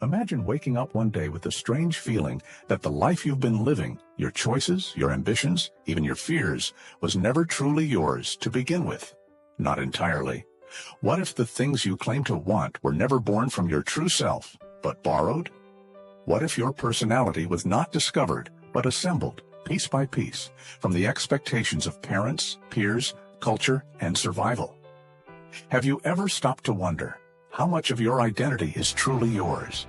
Imagine waking up one day with the strange feeling that the life you've been living, your choices, your ambitions, even your fears, was never truly yours to begin with. Not entirely. What if the things you claim to want were never born from your true self, but borrowed? What if your personality was not discovered, but assembled, piece by piece, from the expectations of parents, peers, culture, and survival? Have you ever stopped to wonder how much of your identity is truly yours?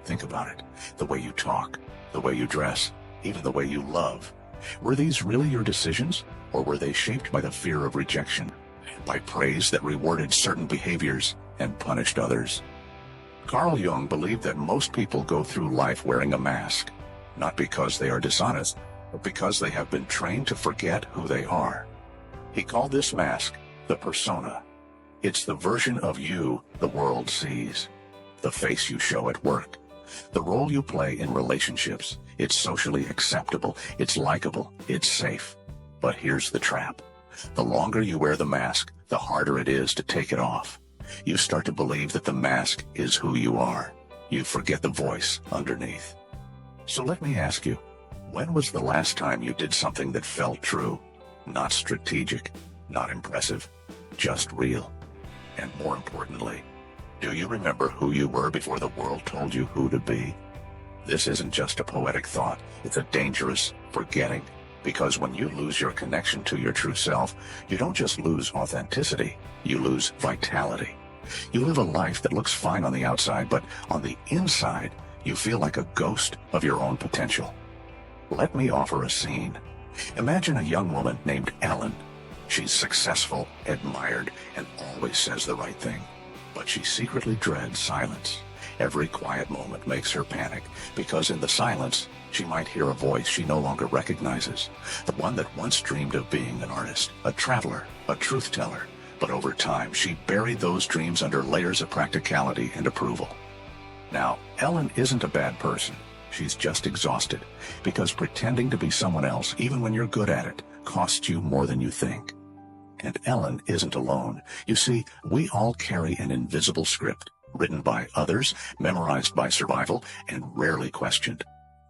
Think about it. The way you talk, the way you dress, even the way you love. Were these really your decisions, or were they shaped by the fear of rejection, by praise that rewarded certain behaviors and punished others? Carl Jung believed that most people go through life wearing a mask, not because they are dishonest, but because they have been trained to forget who they are. He called this mask the persona. It's the version of you the world sees, the face you show at work, the role you play in relationships. It's socially acceptable, it's likable, it's safe. But here's the trap. The longer you wear the mask, the harder it is to take it off. You start to believe that the mask is who you are. You forget the voice underneath. So let me ask you, when was the last time you did something that felt true? Not strategic, not impressive, just real. And more importantly, do you remember who you were before the world told you who to be? This isn't just a poetic thought, it's a dangerous forgetting. Because when you lose your connection to your true self, you don't just lose authenticity, you lose vitality. You live a life that looks fine on the outside, but on the inside, you feel like a ghost of your own potential. Let me offer a scene. Imagine a young woman named Ellen. She's successful, admired, and always says the right thing. But she secretly dreads silence. Every quiet moment makes her panic, because in the silence, she might hear a voice she no longer recognizes, the one that once dreamed of being an artist, a traveler, a truth-teller. But over time, she buried those dreams under layers of practicality and approval. Now, Ellen isn't a bad person. She's just exhausted, because pretending to be someone else, even when you're good at it, costs you more than you think. And Ellen isn't alone. You see, we all carry an invisible script, written by others, memorized by survival, and rarely questioned.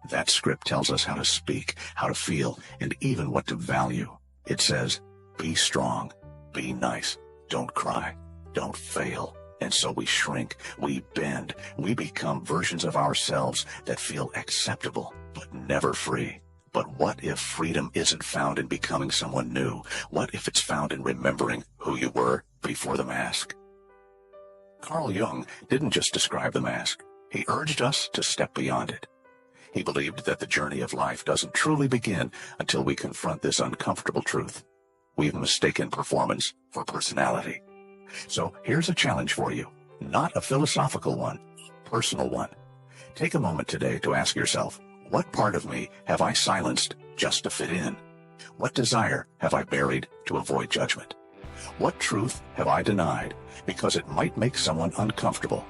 That script tells us how to speak, how to feel, and even what to value. It says, be strong, be nice, don't cry, don't fail. And so we shrink, we bend, we become versions of ourselves that feel acceptable, but never free. But what if freedom isn't found in becoming someone new? What if it's found in remembering who you were before the mask? Carl Jung didn't just describe the mask. He urged us to step beyond it. He believed that the journey of life doesn't truly begin until we confront this uncomfortable truth. We've mistaken performance for personality. So here's a challenge for you. Not a philosophical one, a personal one. Take a moment today to ask yourself, what part of me have I silenced just to fit in? What desire have I buried to avoid judgment? What truth have I denied because it might make someone uncomfortable?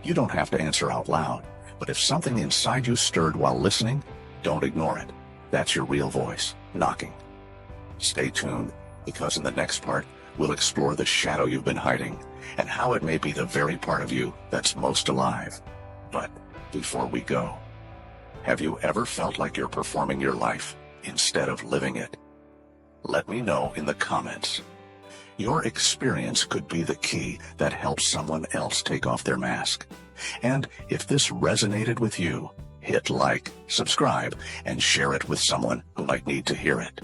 You don't have to answer out loud, but if something inside you stirred while listening, don't ignore it. That's your real voice, knocking. Stay tuned, because in the next part, we'll explore the shadow you've been hiding and how it may be the very part of you that's most alive. But before we go, have you ever felt like you're performing your life instead of living it? Let me know in the comments. Your experience could be the key that helps someone else take off their mask. And if this resonated with you, hit like, subscribe, and share it with someone who might need to hear it.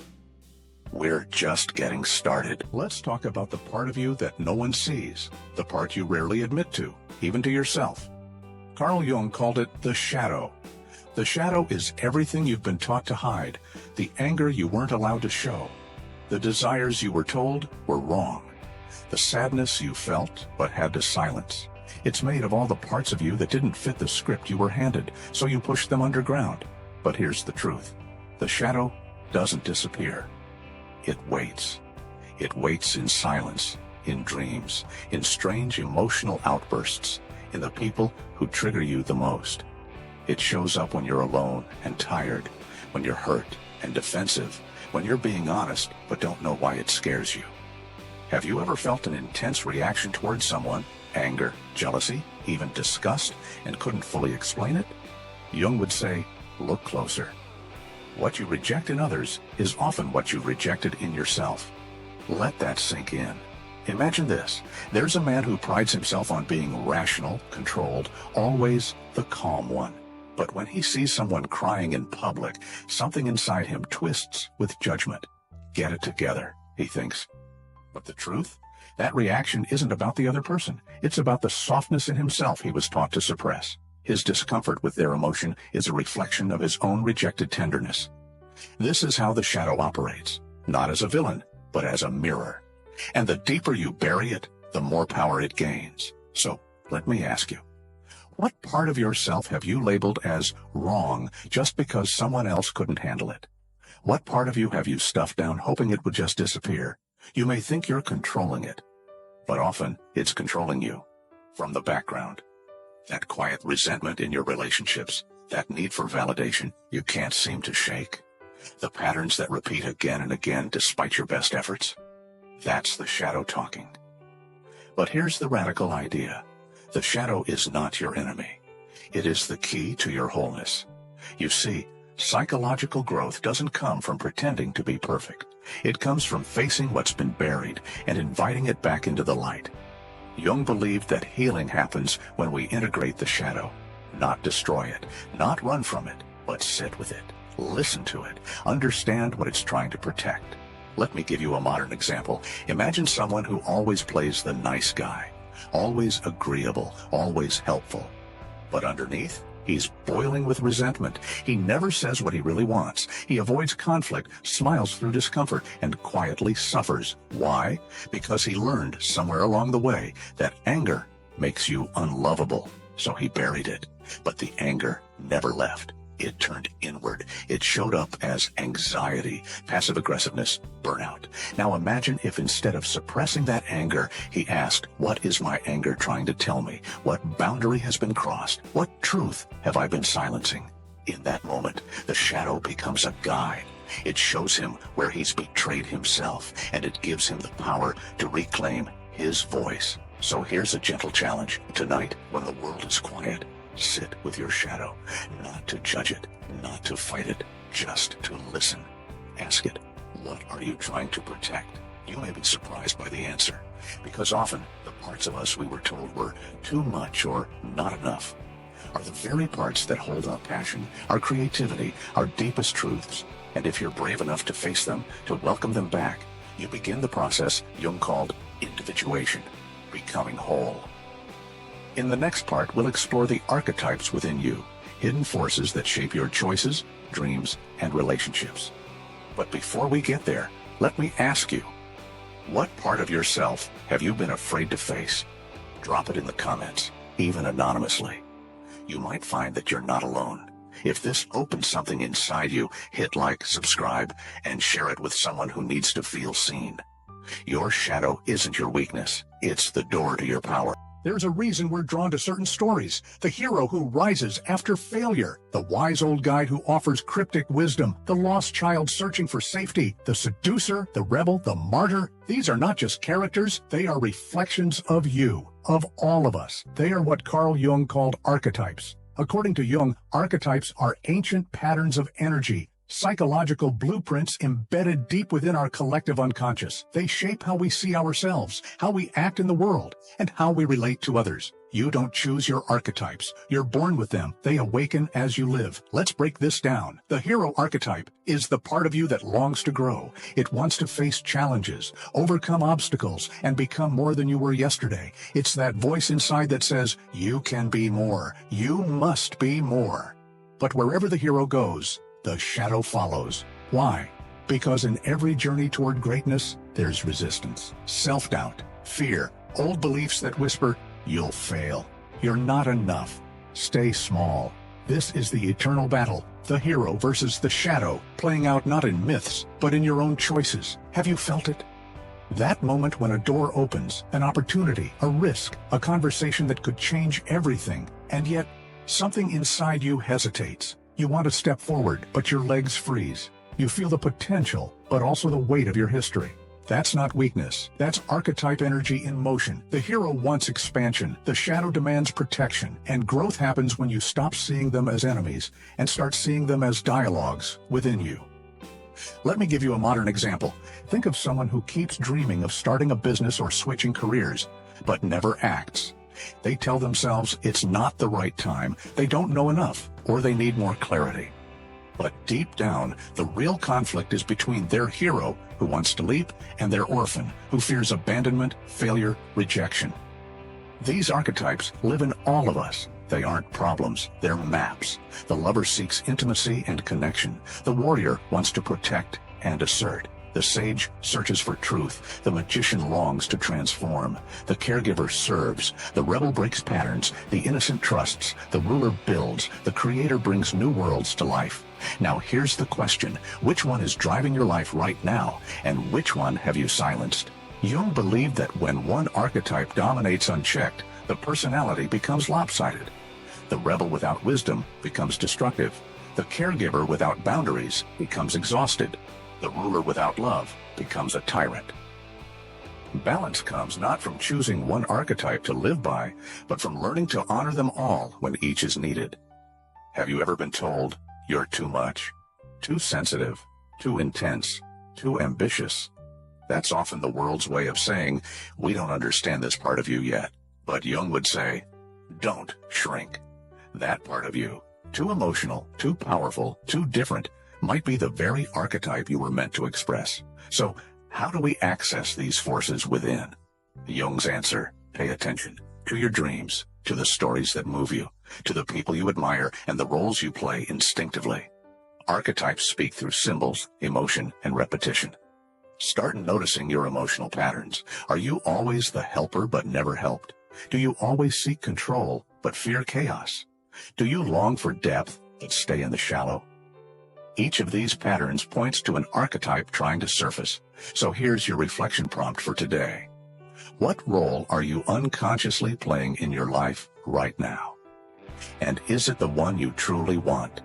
We're just getting started. Let's talk about the part of you that no one sees, the part you rarely admit to, even to yourself. Carl Jung called it the shadow. The shadow is everything you've been taught to hide, the anger you weren't allowed to show, the desires you were told were wrong, the sadness you felt but had to silence. It's made of all the parts of you that didn't fit the script you were handed, so you pushed them underground. But here's the truth. The shadow doesn't disappear. It waits. It waits in silence, in dreams, in strange emotional outbursts, in the people who trigger you the most. It shows up when you're alone and tired, when you're hurt and defensive, when you're being honest but don't know why it scares you. Have you ever felt an intense reaction towards someone? Anger, jealousy, even discussed, and couldn't fully explain it? Jung would say, look closer. What you reject in others is often what you've rejected in yourself. Let that sink in. Imagine this. There's a man who prides himself on being rational, controlled, always the calm one. But when he sees someone crying in public, something inside him twists with judgment. Get it together, he thinks. But the truth? That reaction isn't about the other person. It's about the softness in himself he was taught to suppress. His discomfort with their emotion is a reflection of his own rejected tenderness. This is how the shadow operates, not as a villain, but as a mirror. And the deeper you bury it, the more power it gains. So, let me ask you, what part of yourself have you labeled as wrong just because someone else couldn't handle it? What part of you have you stuffed down hoping it would just disappear? You may think you're controlling it, but often it's controlling you from the background. That quiet resentment in your relationships, that need for validation you can't seem to shake. The patterns that repeat again and again despite your best efforts. That's the shadow talking. But here's the radical idea. The shadow is not your enemy. It is the key to your wholeness. You see, psychological growth doesn't come from pretending to be perfect. It comes from facing what's been buried and inviting it back into the light. Jung believed that healing happens when we integrate the shadow, not destroy it, not run from it, but sit with it, listen to it, understand what it's trying to protect. Let me give you a modern example. Imagine someone who always plays the nice guy, always agreeable, always helpful. But underneath, he's boiling with resentment. He never says what he really wants. He avoids conflict, smiles through discomfort, and quietly suffers. Why? Because he learned somewhere along the way that anger makes you unlovable. So he buried it. But the anger never left. It turned inward. It showed up as anxiety, passive aggressiveness, burnout. Now imagine if instead of suppressing that anger, he asked, what is my anger trying to tell me? What boundary has been crossed? What truth have I been silencing? In that moment, the shadow becomes a guide. It shows him where he's betrayed himself, and it gives him the power to reclaim his voice. So here's a gentle challenge. Tonight, when the world is quiet, sit with your shadow, not to judge it, not to fight it, just to listen. Ask it, what are you trying to protect? You may be surprised by the answer, because often the parts of us we were told were too much or not enough are the very parts that hold our passion, our creativity, our deepest truths. And if you're brave enough to face them, to welcome them back, you begin the process Jung called individuation, becoming whole. In the next part, we'll explore the archetypes within you, hidden forces that shape your choices, dreams, and relationships. But before we get there, let me ask you, what part of yourself have you been afraid to face? Drop it in the comments, even anonymously. You might find that you're not alone. If this opens something inside you, hit like, subscribe, and share it with someone who needs to feel seen. Your shadow isn't your weakness. It's the door to your power. There's a reason we're drawn to certain stories. The hero who rises after failure, the wise old guide who offers cryptic wisdom, the lost child searching for safety, the seducer, the rebel, the martyr. These are not just characters, they are reflections of you, of all of us. They are what Carl Jung called archetypes. According to Jung, archetypes are ancient patterns of energy, psychological blueprints embedded deep within our collective unconscious. They shape how we see ourselves, how we act in the world, and how we relate to others. You don't choose your archetypes. You're born with them. They awaken as you live. Let's break this down. The hero archetype is the part of you that longs to grow. It wants to face challenges, overcome obstacles, and become more than you were yesterday. It's that voice inside that says, you can be more. You must be more. But wherever the hero goes, the shadow follows. Why? Because in every journey toward greatness, there's resistance, self-doubt, fear, old beliefs that whisper, you'll fail, you're not enough, stay small. This is the eternal battle, the hero versus the shadow, playing out not in myths, but in your own choices. Have you felt it? That moment when a door opens, an opportunity, a risk, a conversation that could change everything, and yet something inside you hesitates. You want to step forward, but your legs freeze. You feel the potential, but also the weight of your history. That's not weakness. That's archetype energy in motion. The hero wants expansion. The shadow demands protection. And growth happens when you stop seeing them as enemies and start seeing them as dialogues within you. Let me give you a modern example. Think of someone who keeps dreaming of starting a business or switching careers, but never acts. They tell themselves it's not the right time, they don't know enough, or they need more clarity. But deep down, the real conflict is between their hero, who wants to leap, and their orphan, who fears abandonment, failure, rejection. These archetypes live in all of us. They aren't problems, they're maps. The lover seeks intimacy and connection. The warrior wants to protect and assert. The sage searches for truth. The magician longs to transform. The caregiver serves. The rebel breaks patterns. The innocent trusts. The ruler builds. The creator brings new worlds to life. Now here's the question. Which one is driving your life right now, and which one have you silenced? Jung believed that when one archetype dominates unchecked, the personality becomes lopsided. The rebel without wisdom becomes destructive. The caregiver without boundaries becomes exhausted. The ruler without love becomes a tyrant. Balance comes not from choosing one archetype to live by, but from learning to honor them all when each is needed. Have you ever been told, you're too much, too sensitive, too intense, too ambitious? That's often the world's way of saying, we don't understand this part of you yet. But Jung would say, don't shrink. That part of you, too emotional, too powerful, too different, might be the very archetype you were meant to express. So, how do we access these forces within? Jung's answer: pay attention to your dreams, to the stories that move you, to the people you admire, and the roles you play instinctively. Archetypes speak through symbols, emotion, and repetition. Start noticing your emotional patterns. Are you always the helper but never helped? Do you always seek control but fear chaos? Do you long for depth but stay in the shallow? Each of these patterns points to an archetype trying to surface. So here's your reflection prompt for today. What role are you unconsciously playing in your life right now? And is it the one you truly want?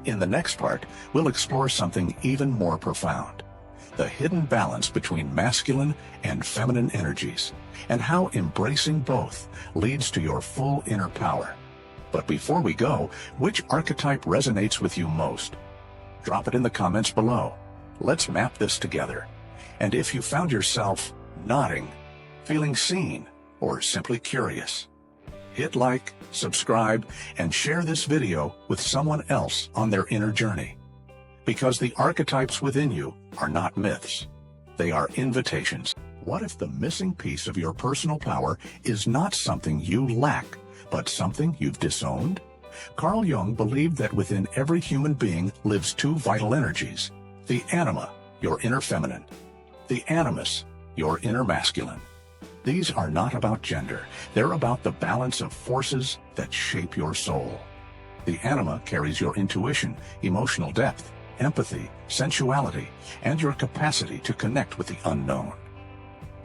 In the next part, we'll explore something even more profound: the hidden balance between masculine and feminine energies, and how embracing both leads to your full inner power. But before we go, which archetype resonates with you most? Drop it in the comments below. Let's map this together. And if you found yourself nodding, feeling seen, or simply curious, hit like, subscribe, and share this video with someone else on their inner journey. Because the archetypes within you are not myths. They are invitations. What if the missing piece of your personal power is not something you lack, but something you've disowned? Carl Jung believed that within every human being lives two vital energies: the anima, your inner feminine; the animus, your inner masculine. These are not about gender. They're about the balance of forces that shape your soul. The anima carries your intuition, emotional depth, empathy, sensuality, and your capacity to connect with the unknown.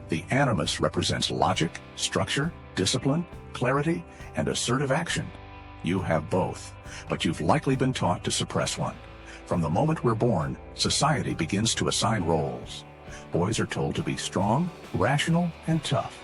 The animus represents logic, structure, discipline, clarity, and assertive action. You have both, but you've likely been taught to suppress one. From the moment we're born, society begins to assign roles. Boys are told to be strong, rational, and tough.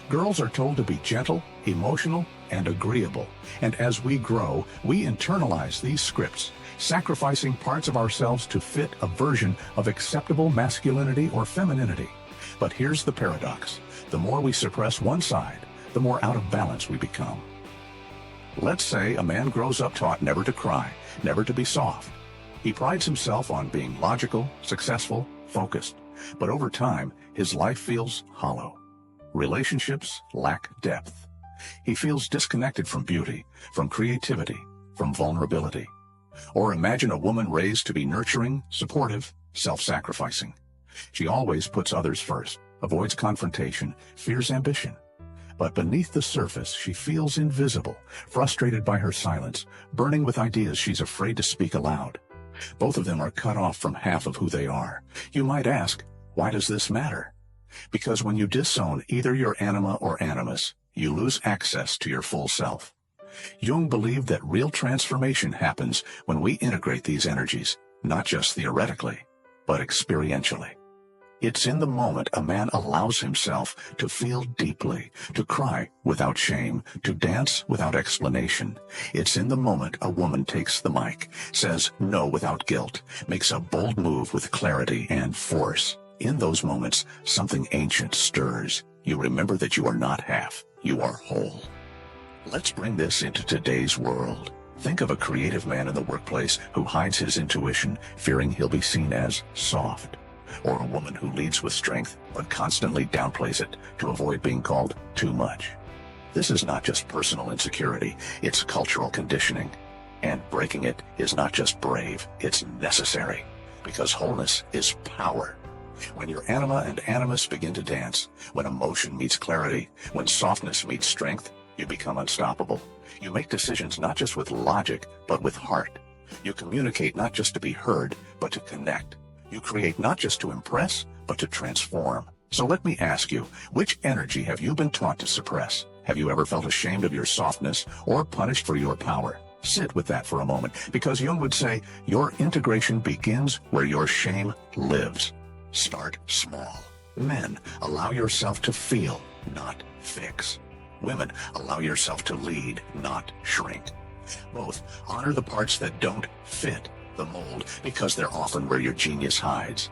Girls are told to be gentle, emotional, and agreeable. And as we grow, we internalize these scripts, sacrificing parts of ourselves to fit a version of acceptable masculinity or femininity. But here's the paradox: the more we suppress one side, the more out of balance we become. Let's say a man grows up taught never to cry, never to be soft. He prides himself on being logical, successful, focused. But over time, his life feels hollow. Relationships lack depth. He feels disconnected from beauty, from creativity, from vulnerability. Or imagine a woman raised to be nurturing, supportive, self-sacrificing. She always puts others first, avoids confrontation, fears ambition. But beneath the surface, she feels invisible, frustrated by her silence, burning with ideas she's afraid to speak aloud. Both of them are cut off from half of who they are. You might ask, why does this matter? Because when you disown either your anima or animus, you lose access to your full self. Jung believed that real transformation happens when we integrate these energies, not just theoretically, but experientially. It's in the moment a man allows himself to feel deeply, to cry without shame, to dance without explanation. It's in the moment a woman takes the mic, says no without guilt, makes a bold move with clarity and force. In those moments, something ancient stirs. You remember that you are not half, you are whole. Let's bring this into today's world. Think of a creative man in the workplace who hides his intuition, fearing he'll be seen as soft. Or a woman who leads with strength, but constantly downplays it to avoid being called too much. This is not just personal insecurity, it's cultural conditioning. And breaking it is not just brave, it's necessary. Because wholeness is power. When your anima and animus begin to dance, when emotion meets clarity, when softness meets strength, you become unstoppable. You make decisions not just with logic, but with heart. You communicate not just to be heard, but to connect. You create not just to impress, but to transform. So let me ask you, which energy have you been taught to suppress? Have you ever felt ashamed of your softness or punished for your power? Sit with that for a moment, because Jung would say, your integration begins where your shame lives. Start small. Men, allow yourself to feel, not fix. Women, allow yourself to lead, not shrink. Both honor the parts that don't fit the mold, because they're often where your genius hides.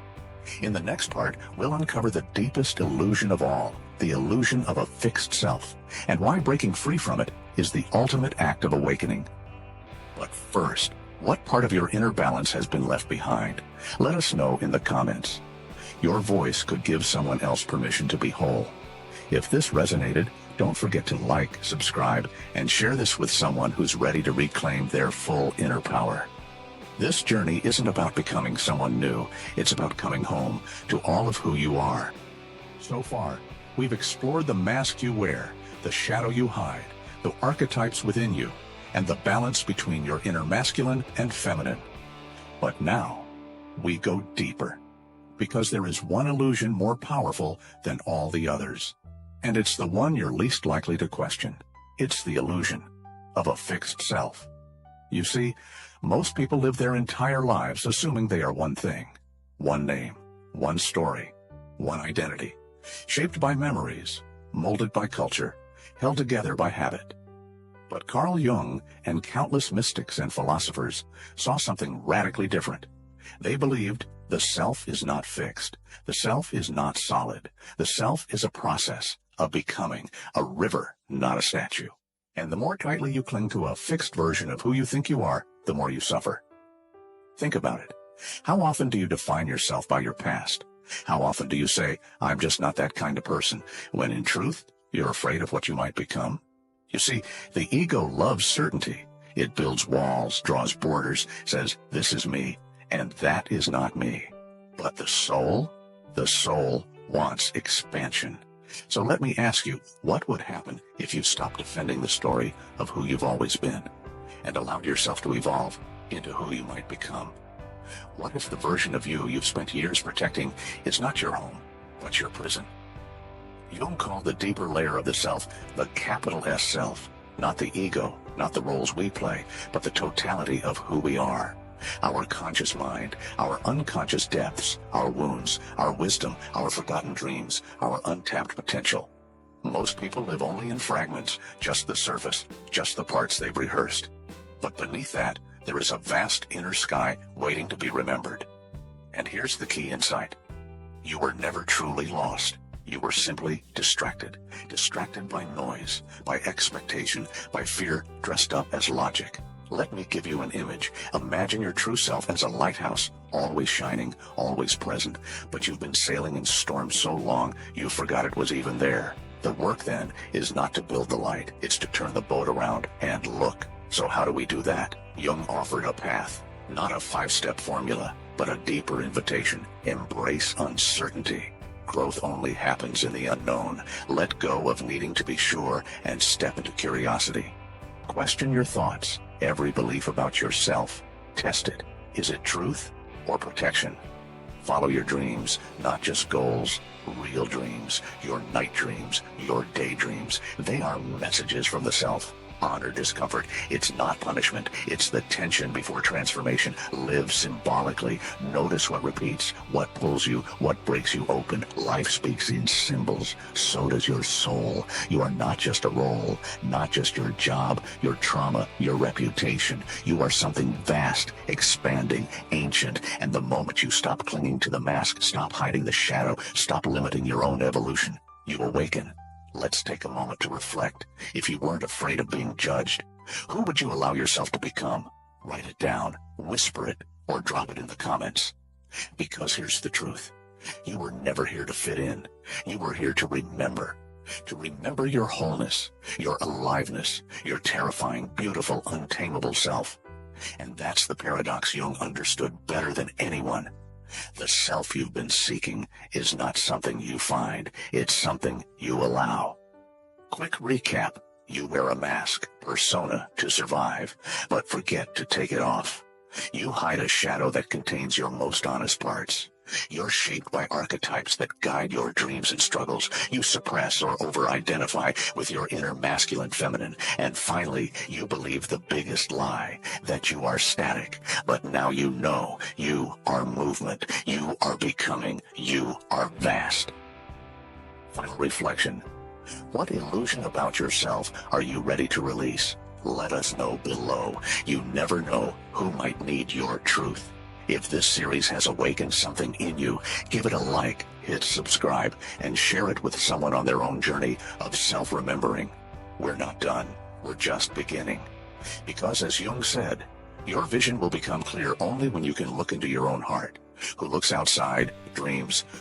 In the next part, we'll uncover the deepest illusion of all, the illusion of a fixed self, and why breaking free from it is the ultimate act of awakening. But first, what part of your inner balance has been left behind? Let us know in the comments. Your voice could give someone else permission to be whole. If this resonated, don't forget to like, subscribe, and share this with someone who's ready to reclaim their full inner power. This journey isn't about becoming someone new, it's about coming home to all of who you are. So far, we've explored the mask you wear, the shadow you hide, the archetypes within you, and the balance between your inner masculine and feminine. But now, we go deeper, because there is one illusion more powerful than all the others. And it's the one you're least likely to question. It's the illusion of a fixed self. You see, most people live their entire lives assuming they are one thing, one name, one story, one identity, shaped by memories, molded by culture, held together by habit. But Carl Jung and countless mystics and philosophers saw something radically different. They believed the self is not fixed, the self is not solid, the self is a process, a becoming, a river, not a statue. And the more tightly you cling to a fixed version of who you think you are, the more you suffer. Think about it. How often do you define yourself by your past? How often do you say, I'm just not that kind of person, when in truth, you're afraid of what you might become? You see, the ego loves certainty. It builds walls, draws borders, says, this is me, and that is not me. But the soul wants expansion. So let me ask you, what would happen if you stopped defending the story of who you've always been and allowed yourself to evolve into who you might become? What if the version of you you've spent years protecting is not your home, but your prison? Jung called the deeper layer of the self the capital S self, not the ego, not the roles we play, but the totality of who we are. Our conscious mind, our unconscious depths, our wounds, our wisdom, our forgotten dreams, our untapped potential. Most people live only in fragments, just the surface, just the parts they've rehearsed. But beneath that, there is a vast inner sky waiting to be remembered. And here's the key insight. You were never truly lost. You were simply distracted. Distracted by noise, by expectation, by fear dressed up as logic. Let me give you an image. Imagine your true self as a lighthouse, always shining, always present, but you've been sailing in storms so long you forgot it was even there. The work then is not to build the light, it's to turn the boat around and look. So how do we do that? Jung offered a path, not a 5-step formula, but a deeper invitation. Embrace uncertainty. Growth only happens in the unknown. Let go of needing to be sure and step into curiosity. Question your thoughts. Every belief about yourself. Test it. Is it truth or protection? Follow your dreams, not just goals. Real dreams, your night dreams, your daydreams. They are messages from the self. honor discomfort. It's not punishment. It's the tension before transformation. Live symbolically. Notice what repeats, what pulls you, what breaks you open. Life speaks in symbols. So does your soul. You are not just a role, not just your job, your trauma, your reputation. You are something vast, expanding, ancient. And the moment you stop clinging to the mask, stop hiding the shadow, stop limiting your own evolution, you awaken. Let's take a moment to reflect. If you weren't afraid of being judged, who would you allow yourself to become? Write it down, whisper it, or drop it in the comments. Because here's the truth. You were never here to fit in. You were here to remember. To remember your wholeness, your aliveness, your terrifying, beautiful, untamable self. And that's the paradox Jung understood better than anyone. The self you've been seeking is not something you find, it's something you allow. Quick recap. You wear a mask, persona, to survive, but forget to take it off. You hide a shadow that contains your most honest parts. You're shaped by archetypes that guide your dreams and struggles. You suppress or over-identify with your inner masculine feminine. And finally, you believe the biggest lie, that you are static. But now you know you are movement. You are becoming. You are vast. Final reflection. What illusion about yourself are you ready to release? Let us know below. You never know who might need your truth. If this series has awakened something in you, give it a like, hit subscribe, and share it with someone on their own journey of self-remembering. We're not done. We're just beginning. Because as Jung said, your vision will become clear only when you can look into your own heart. Who looks outside, dreams.